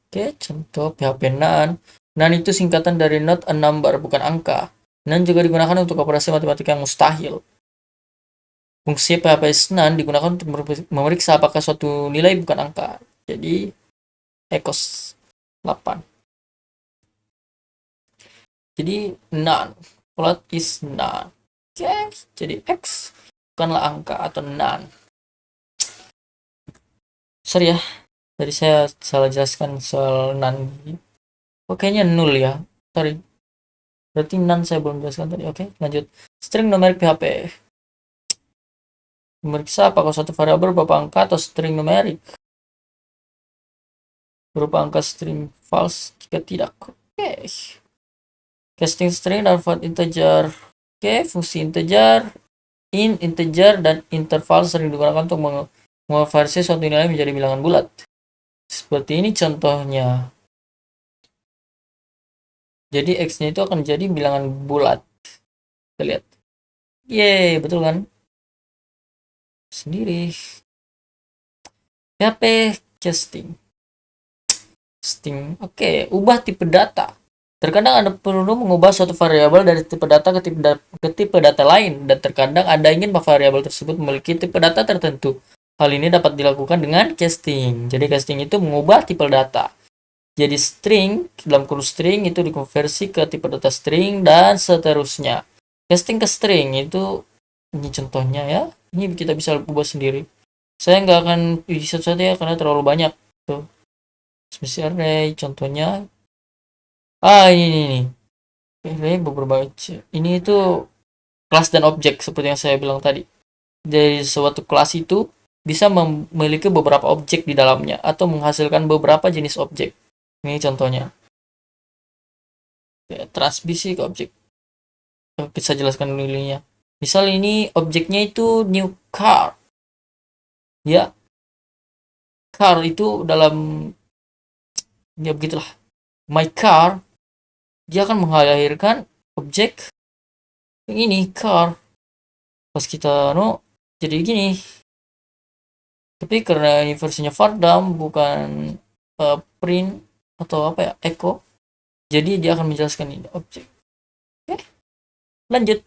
Oke, contoh PHP NaN. NaN itu singkatan dari not a number, bukan angka. NaN juga digunakan untuk operasi matematika yang mustahil. Fungsi PHP NaN digunakan untuk memeriksa apakah suatu nilai bukan angka. Jadi, ECOS 8. Jadi, NaN. Float is NaN. Oke, jadi X bukanlah angka atau NaN. Sorry ya, tadi saya salah jelaskan soal NaN. Kayaknya nul ya. Sorry. Berarti NaN saya belum jelaskan tadi. Oke, lanjut. String numerik PHP. Memeriksa apakah suatu variabel berupa angka atau string numerik. Berupa angka string false jika tidak. Oke. Casting string dan float integer. Oke, fungsi integer, integer, dan interval sering digunakan untuk mengonversi suatu nilai menjadi bilangan bulat. Seperti ini contohnya. Jadi X-nya itu akan jadi bilangan bulat. Kita lihat. Yeay, betul kan? Sendiri. PHP casting. Oke, ubah tipe data. Terkadang Anda perlu mengubah suatu variabel dari tipe data ke tipe data lain, dan terkadang Anda ingin variabel tersebut memiliki tipe data tertentu. Hal ini dapat dilakukan dengan casting. Jadi casting itu mengubah tipe data. Jadi string, dalam kursus string itu dikonversi ke tipe data string dan seterusnya. Casting ke string itu, ini contohnya ya. Ini kita bisa ubah sendiri. Saya nggak akan uji satu-satu ya karena terlalu banyak. Tuh. Special array contohnya. Ini beberapa ini itu kelas dan objek seperti yang saya bilang tadi. Dari suatu kelas itu bisa memiliki beberapa objek di dalamnya atau menghasilkan beberapa jenis objek. Ini contohnya. Transmisi ke objek. Bisa jelaskan dulu nilainya. Misal ini objeknya itu new car. Ya. Car itu dalam, ya begitulah. My car, dia akan melahirkan objek yang ini car. Pas kita jadi gini. Tapi karena ini versinya Vardam bukan print atau apa ya, echo, jadi dia akan menjelaskan ini objek. Oke, lanjut.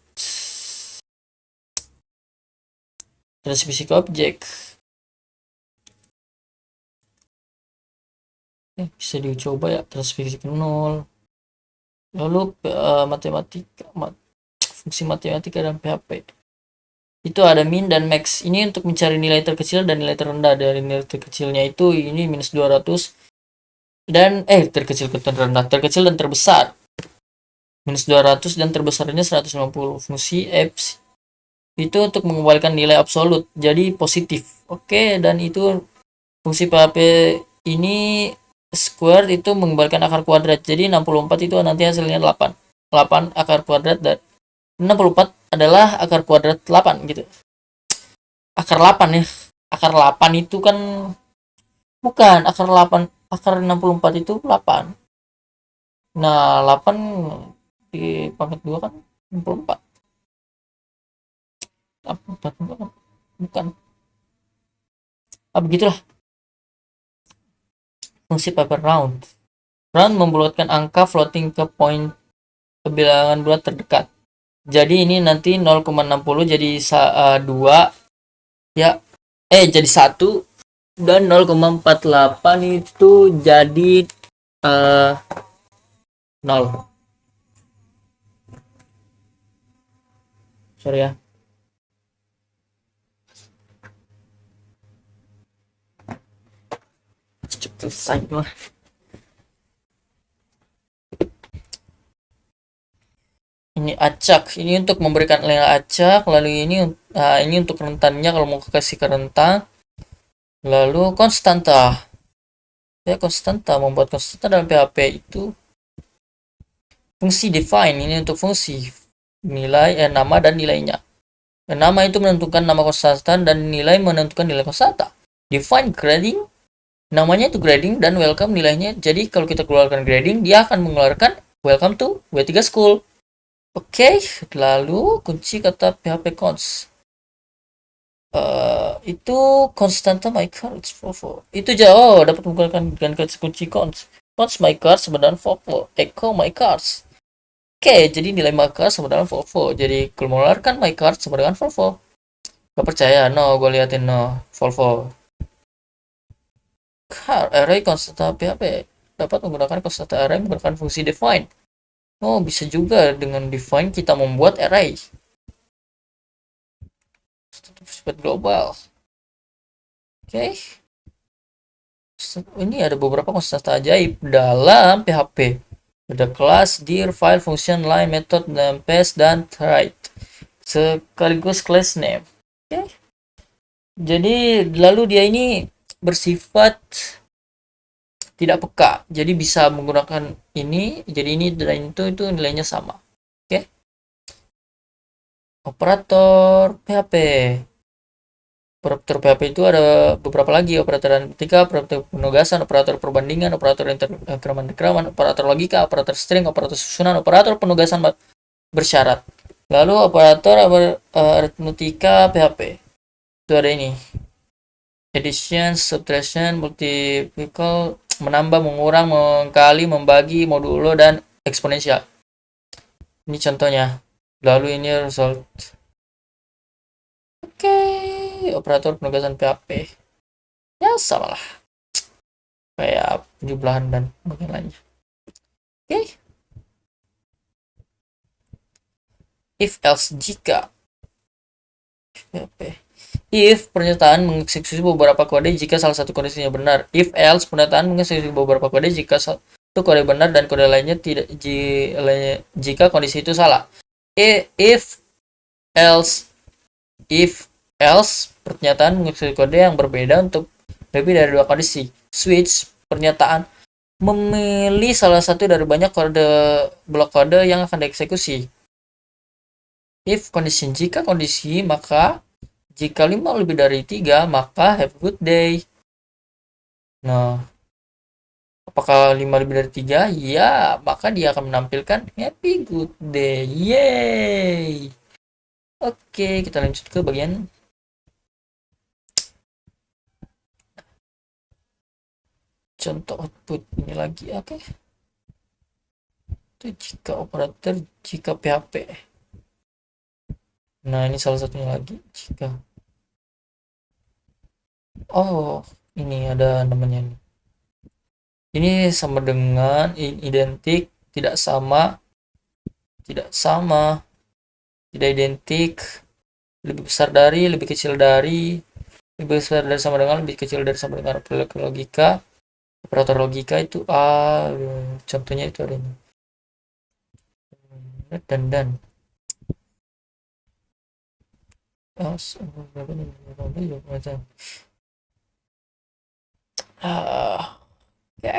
Transmisi ke objek. Bisa dicoba ya, transmisi ke 0. Lalu fungsi matematika dan PHP. Itu ada min dan max. Ini untuk mencari nilai terkecil dan nilai terendah. Dari nilai terkecilnya itu ini minus 200 dan terkecil ke terendah, terkecil dan terbesar. Minus 200 dan terbesarnya 150. Fungsi F itu untuk mengembalikan nilai absolut jadi positif. Oke, dan itu fungsi PHP ini square itu mengembalikan akar kuadrat. Jadi 64 itu nanti hasilnya 8. 8 akar kuadrat dan 64 adalah akar kuadrat 8 gitu. Akar 8 ya. akar 8 itu kan bukan akar 8, akar 64 itu 8. Nah, 8 di pangkat 2 kan 64. 84 bukan. Bukan. Ah, begitulah fungsi paper round. Round membulatkan angka floating ke poin kebilangan bulat terdekat. Jadi ini nanti 0,60 jadi 2 ya. Jadi 1 dan 0,48 itu jadi 0. Sorry ya. Cepet selesai lah. Ini acak, ini untuk memberikan nilai acak, lalu ini untuk rentannya kalau mau kasih ke rentang, lalu konstanta. Ya, konstanta, membuat konstanta dalam PHP itu fungsi define, ini untuk fungsi nilai nama dan nilainya. Nama itu menentukan nama konstanta dan nilai menentukan nilai konstanta. Define grading, namanya itu grading, dan welcome nilainya. Jadi kalau kita keluarkan grading, dia akan mengeluarkan welcome to W3 School. Oke, lalu kunci kata PHP cons. Itu konstanta my car it's Volvo. Itu jauh dapat menggunakan dengan kunci cons. Cons my car sebenarnya Volvo. Echo my cars. Oke, jadi nilai my car sama dengan Volvo. Jadi kalau mengeluarkan my car sama dengan Volvo. Gak percaya? No, gue liatin no. Volvo. Car array konstanta PHP dapat menggunakan konstanta array menggunakan fungsi define. Oh, bisa juga dengan define kita membuat array. Sifat global. Oke. Ini ada beberapa konstanta ajaib dalam PHP. Ada kelas, dir, file, function, line, method, dan pass, dan try. Sekaligus class name. Oke. Jadi lalu dia ini bersifat tidak peka. Jadi bisa menggunakan ini, jadi ini dan itu nilainya sama. Oke. Operator PHP. Operator PHP itu ada beberapa lagi, operator analitika, operator penugasan, operator perbandingan, operator interkeraman, operator logika, operator string, operator susunan, operator penugasan bersyarat. Lalu operator aritmetika PHP. Itu ada ini. Addition, subtraction, multiplication, menambah, mengurang, mengkali, membagi, modulo, dan eksponensial. Ini contohnya. Lalu ini result. Oke, operator penugasan PHP. Ya, sama lah. Kayak penjumlahan dan bagian lainnya. Oke. If else jika. PHP. If pernyataan mengeksekusi beberapa kode jika salah satu kondisinya benar. If else pernyataan mengeksekusi beberapa kode jika satu kode benar dan kode lainnya tidak jika kondisi itu salah. If else pernyataan mengeksekusi kode yang berbeda untuk lebih dari dua kondisi. Switch pernyataan memilih salah satu dari banyak blok kode yang akan dieksekusi. If condition jika kondisi maka jika 5 lebih dari 3 maka have a good day. Nah, apakah 5 lebih dari 3? Ya, maka dia akan menampilkan happy good day. Yeay. Oke, kita lanjut ke bagian contoh output ini lagi. Oke. Itu jika operator jika PHP. Nah, ini salah satunya lagi jika. Oh, ini ada namanya nih. Ini sama dengan identik, tidak sama, tidak sama, tidak identik, lebih besar dari, lebih kecil dari, lebih besar dari sama dengan, lebih kecil dari sama dengan. Operator logika itu contohnya itu ada ini. Dan oke.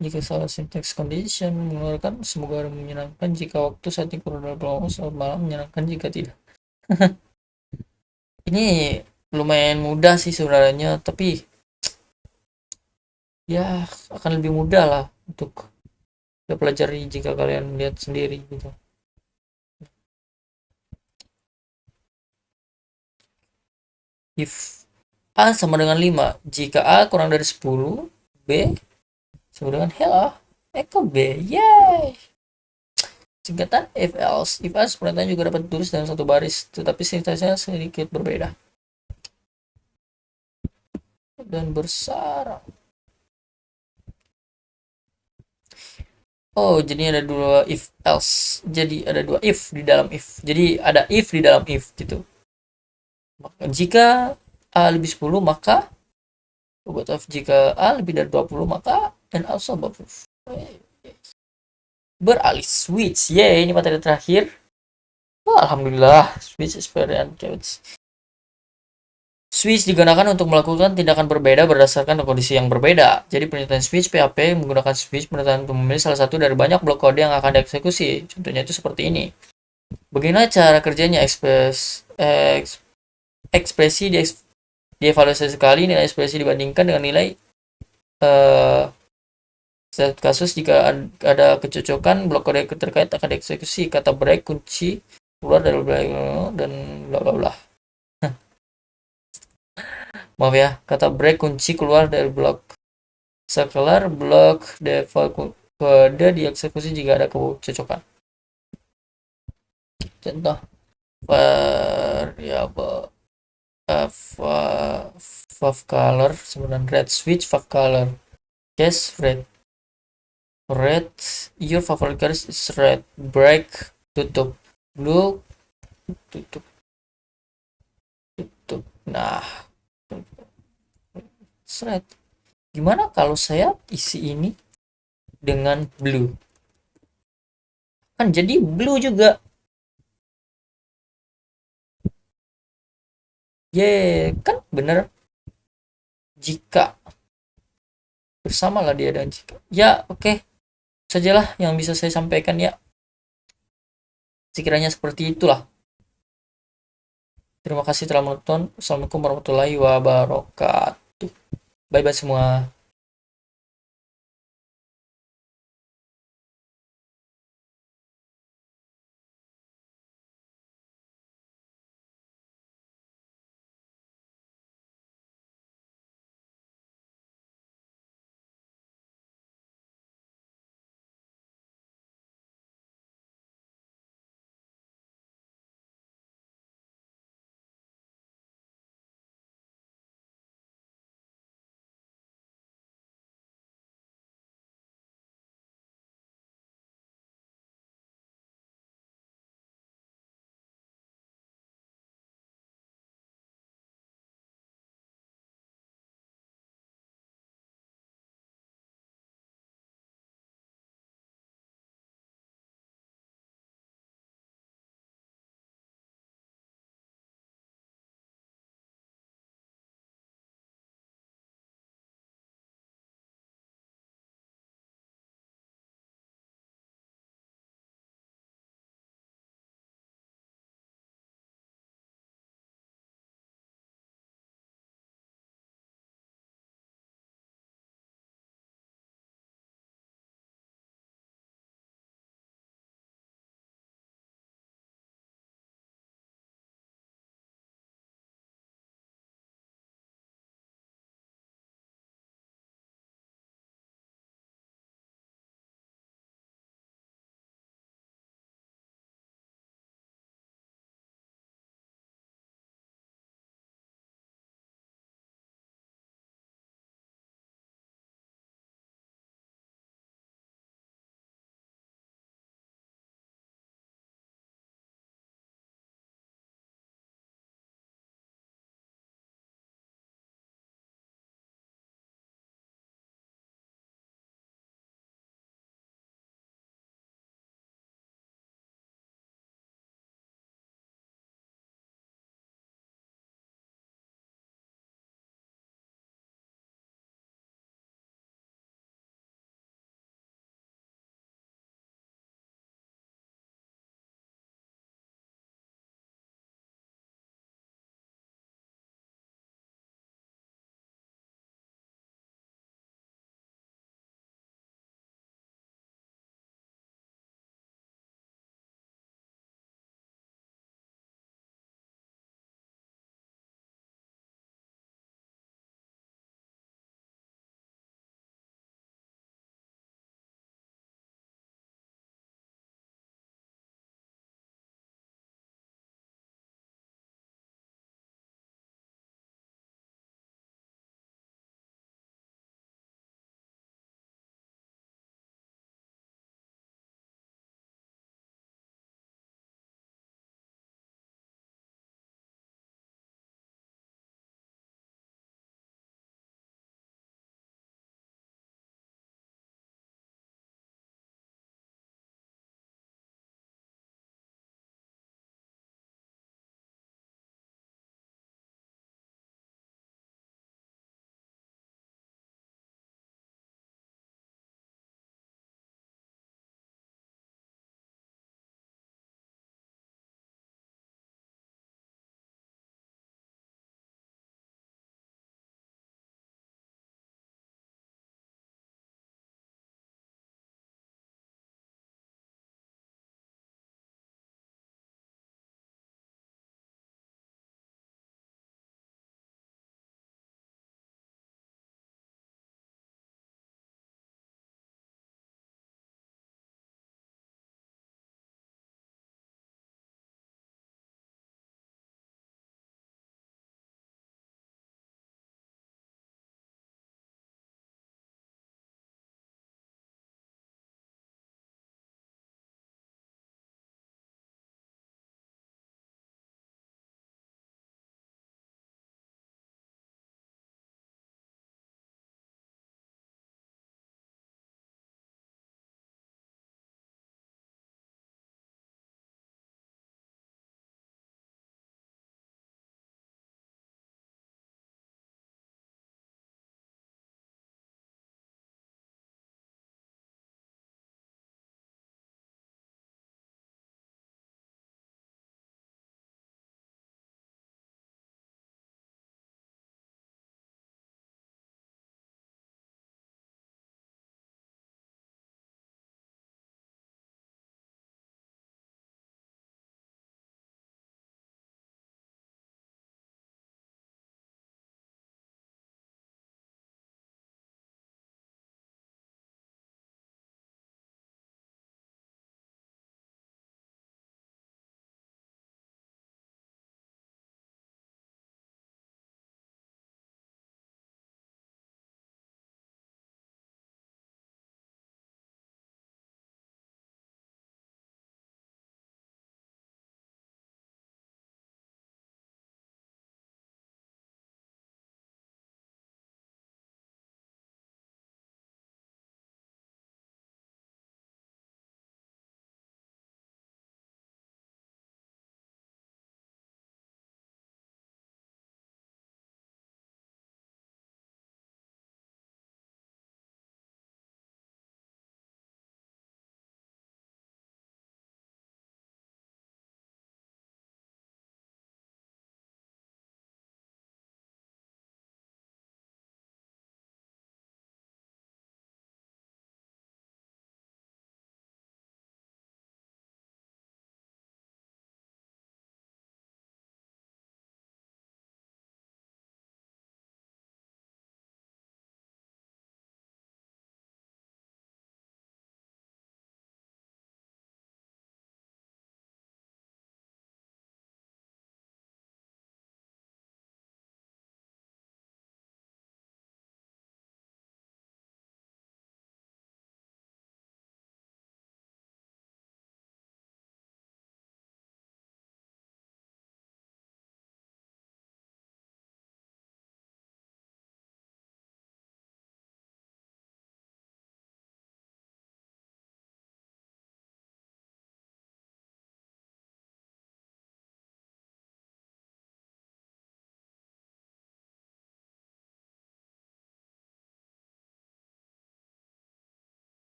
Jika salah syntax condition mengeluarkan semoga menyenangkan jika waktu saat kurang dari pelawak selamat malam menyenangkan jika tidak. Ini lumayan mudah sih sebenarnya, tapi ya akan lebih mudah lah untuk kita pelajari jika kalian lihat sendiri gitu. If A sama dengan 5, jika A kurang dari 10, B sama dengan hell A, Eko B, yay! Singkatan if else. If else pernyataannya juga dapat ditulis dalam satu baris, tetapi sintaksnya sedikit berbeda dan bersarang. Oh, jadi ada dua if else. Jadi ada dua if di dalam if. Jadi ada if di dalam if gitu. Maka jika A lebih 10 maka jika A lebih dari 20 maka and also above beralih switch. Yeay, ini materi terakhir. Oh, alhamdulillah, switch experience. Switch digunakan untuk melakukan tindakan berbeda berdasarkan kondisi yang berbeda. Jadi pernyataan switch PHP menggunakan switch pernyataan untuk memilih salah satu dari banyak blok kode yang akan dieksekusi. Contohnya itu seperti ini. Bagaimana cara kerjanya ekspresi dievaluasi sekali, nilai ekspresi dibandingkan dengan nilai setiap kasus jika ada kecocokan blok kode terkait akan dieksekusi. Kata break kunci keluar dari dan bla bla bla. Maaf ya, kata break kunci keluar dari blok sekelar blok default kode dieksekusi jika ada kecocokan. Contoh variabel fav color sebenarnya red switch fav color case red your favorite color is red break tutup blue tutup nah red. Gimana kalau saya isi ini dengan blue? Kan jadi blue juga. Kan bener. Jika bersama lah dia dan jika. Ya, oke. Sajalah yang bisa saya sampaikan ya. Sekiranya seperti itulah. Terima kasih telah menonton. Assalamualaikum warahmatullahi wabarakatuh. Bye bye semua.